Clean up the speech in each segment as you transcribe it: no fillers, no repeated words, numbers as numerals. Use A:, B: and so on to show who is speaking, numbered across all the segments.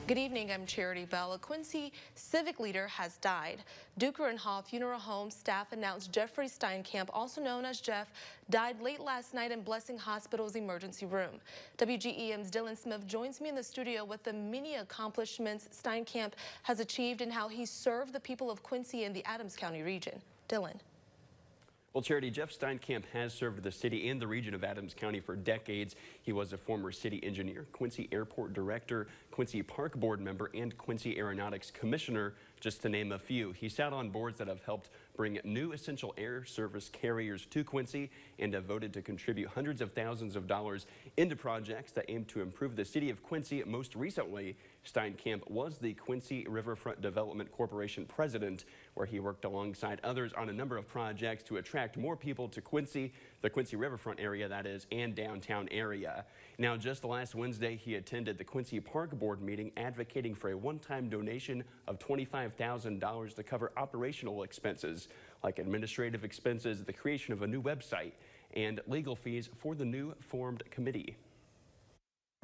A: Good evening, I'm Charity Bell. A Quincy civic leader has died. Duker and Hall Funeral Home staff announced Jeffrey Steinkamp, also known as Jeff, died late last night in Blessing Hospital's emergency room. WGEM's Dylan Smith joins me in the studio with the many accomplishments Steinkamp has achieved and how he served the people of Quincy and the Adams County region. Dylan.
B: Well, Charity, Jeff Steinkamp has served the city and the region of Adams County for decades. He was a former city engineer, Quincy Airport director, Quincy Park Board member, and Quincy Aeronautics commissioner, just to name a few. He sat on boards that have helped bring new essential air service carriers to Quincy and have voted to contribute hundreds of thousands of dollars into projects that aim to improve the city of Quincy. Most recently, Steinkamp was the Quincy Riverfront Development Corporation president, where he worked alongside others on a number of projects to attract more people to Quincy, the Quincy Riverfront area, that is, and downtown area. Now, just last Wednesday, he attended the Quincy Park Board meeting advocating for a one-time donation of $25,000 to cover operational expenses like administrative expenses, the creation of a new website, and legal fees for the new formed committee.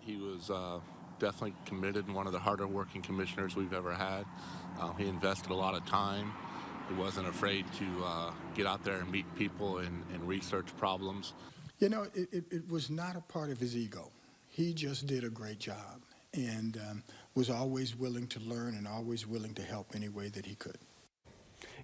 C: He was definitely committed and one of the harder working commissioners we've ever had. He invested a lot of time. He wasn't afraid to get out there and meet people and research problems.
D: You know, it was not a part of his ego. He just did a great job and was always willing to learn and always willing to help any way that he could.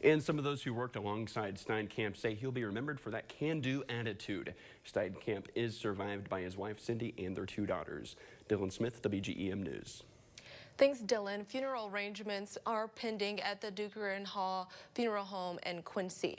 B: And some of those who worked alongside Steinkamp say he'll be remembered for that can-do attitude. Steinkamp is survived by his wife, Cindy, and their 2 daughters. Dylan Smith, WGEM News.
A: Thanks, Dylan. Funeral arrangements are pending at the Duker and Hall Funeral Home in Quincy.